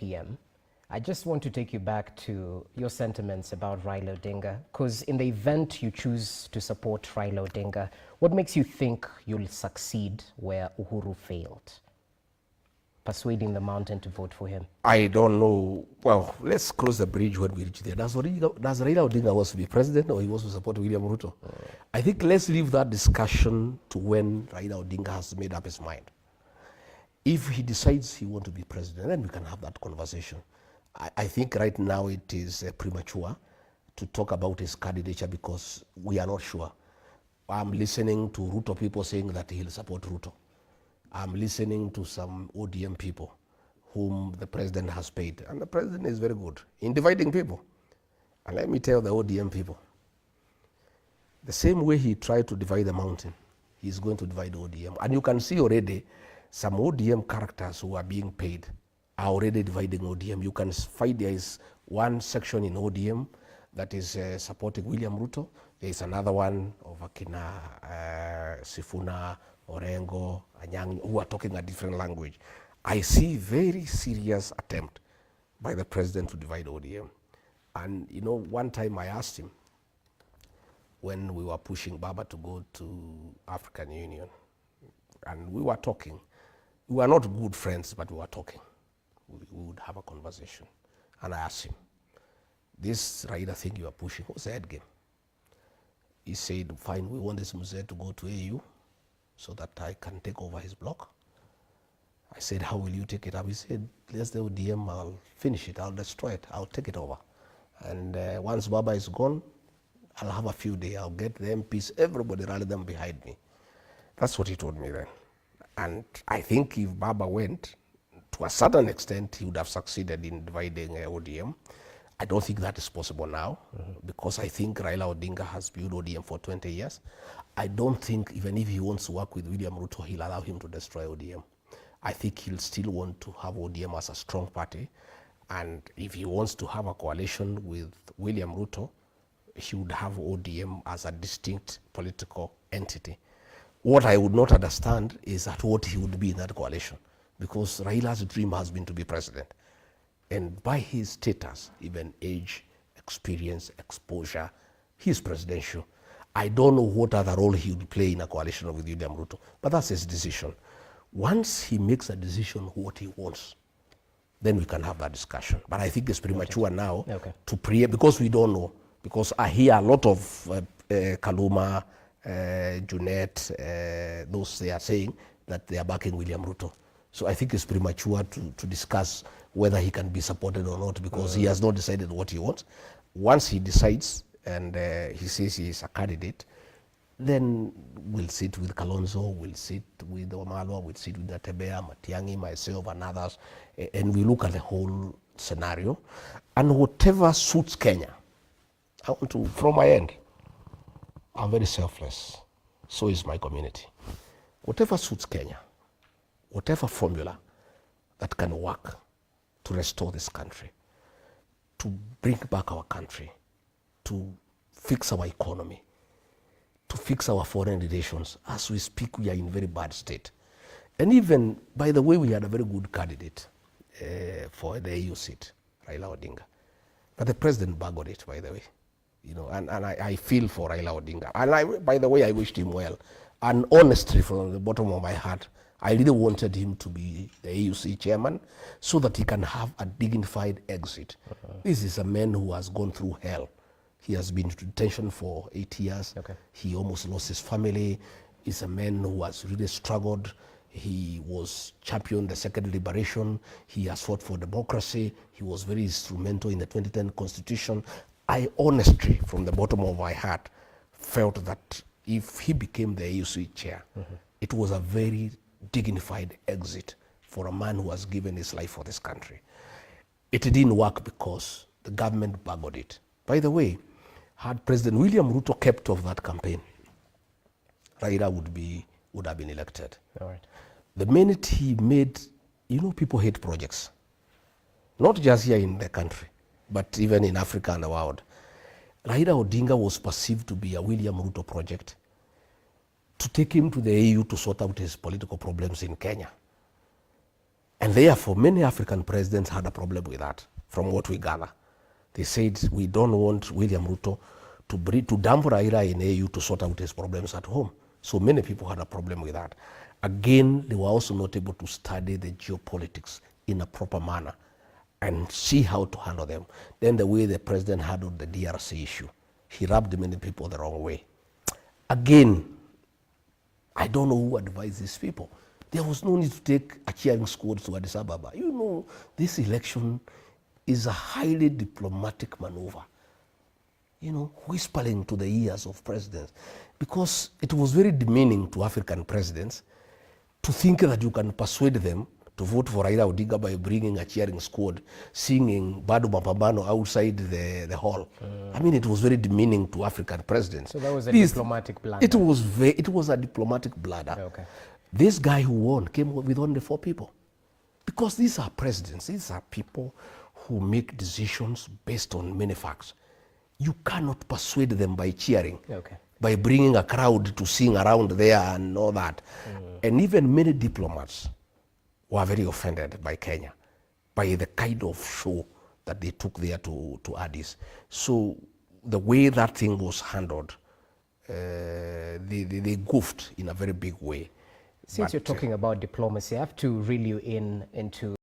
p.m., I just want to take you back to your sentiments about Raila Odinga, because in the event you choose to support Raila Odinga, what makes you think you'll succeed where Uhuru failed? Persuading the mountain to vote for him. I don't know. Well, let's cross the bridge when we reach there. Does Raila Odinga wants to be president, or he wants to support William Ruto? I think let's leave that discussion to when Raila Odinga has made up his mind. If he decides he wants to be president, then we can have that conversation. I think right now it is premature to talk about his candidature because we are not sure. I'm listening to Ruto people saying that he'll support Ruto. I'm listening to some ODM people whom the president has paid. And the president is very good in dividing people. And let me tell the ODM people, the same way he tried to divide the mountain, he's going to divide ODM. And you can see already some ODM characters who are being paid are already dividing ODM. You can find there is one section in ODM that is supporting William Ruto. There is another one of Akina, Sifuna, Orengo, Anyang, who are talking a different language. I see very serious attempt by the president to divide ODM. And you know, one time I asked him, when we were pushing Baba to go to African Union, and we were talking. We were not good friends, but we were talking. We would have a conversation. And I asked him, this Raila thing you are pushing, what's the end game? He said, fine, we want this Mzee to go to AU so that I can take over his block. I said, how will you take it up? He said, let's the ODM, I'll finish it, I'll destroy it, I'll take it over. And once Baba is gone, I'll have a few days, I'll get the MPs, everybody rally them behind me. That's what he told me then. And I think if Baba went, to a certain extent, he would have succeeded in dividing ODM. I don't think that is possible now, because I think Raila Odinga has built ODM for 20 years. I don't think even if he wants to work with William Ruto, he'll allow him to destroy ODM. I think he'll still want to have ODM as a strong party. And if he wants to have a coalition with William Ruto, he would have ODM as a distinct political entity. What I would not understand is at what he would be in that coalition, because Raila's dream has been to be president. And by his status, even age, experience, exposure, he's presidential. I don't know what other role he would play in a coalition with William Ruto, but that's his decision. Once he makes a decision what he wants, then we can have that discussion. But I think it's premature now to because we don't know. Because I hear a lot of Kaluma, Junet, those they are saying that they are backing William Ruto. So I think it's premature to discuss whether he can be supported or not, because he has not decided what he wants. Once he decides and he says he is a candidate, then we'll sit with Kalonzo, we'll sit with Wamalwa, we'll sit with Natebea, Matiang'i, myself and others, and we look at the whole scenario. And whatever suits Kenya, I want to, from my end, I'm very selfless. So is my community. Whatever suits Kenya, whatever formula that can work to restore this country, to bring back our country, to fix our economy, to fix our foreign relations. As we speak, we are in very bad state. And even, by the way, we had a very good candidate for the AU seat, Raila Odinga. But the president buggered it, by the way. You know, and I feel for Raila Odinga. And by the way, I wished him well. And honestly, from the bottom of my heart, I really wanted him to be the AUC chairman so that he can have a dignified exit. This is a man who has gone through hell. He has been in detention for 8 years. He almost lost his family. He's a man who has really struggled. He was championed the second liberation. He has fought for democracy. He was very instrumental in the 2010 constitution. I honestly, from the bottom of my heart, felt that if he became the AUC chair, it was a very dignified exit for a man who has given his life for this country. It didn't work because the government buggered it. By the way, had President William Ruto kept off that campaign, Raila would have been elected. All right. The minute he made, you know, people hate projects. Not just here in the country, but even in Africa and the world. Raila Odinga was perceived to be a William Ruto project to take him to the AU to sort out his political problems in Kenya. And therefore, many African presidents had a problem with that, from what we gather. They said, we don't want William Ruto to dump Raila in AU to sort out his problems at home. So many people had a problem with that. Again, they were also not able to study the geopolitics in a proper manner and see how to handle them. Then the way the president handled the DRC issue, he rubbed many people the wrong way. Again, I don't know who advised these people. There was no need to take a cheering squad to Addis Ababa. You know, this election is a highly diplomatic maneuver, you know, whispering to the ears of presidents, because it was very demeaning to African presidents to think that you can persuade them to vote for Raila Odinga by bringing a cheering squad, singing Bado Mapambano outside the hall. I mean, it was very demeaning to African presidents. So that was a diplomatic blunder. It was a diplomatic blunder. Okay. This guy who won came with only 4 people. Because these are presidents, these are people who make decisions based on many facts. You cannot persuade them by cheering, by bringing a crowd to sing around there and all that. And even many diplomats were very offended by Kenya, by the kind of show that they took there to Addis. So the way that thing was handled, they goofed in a very big way. Since you're talking about diplomacy, I have to reel you into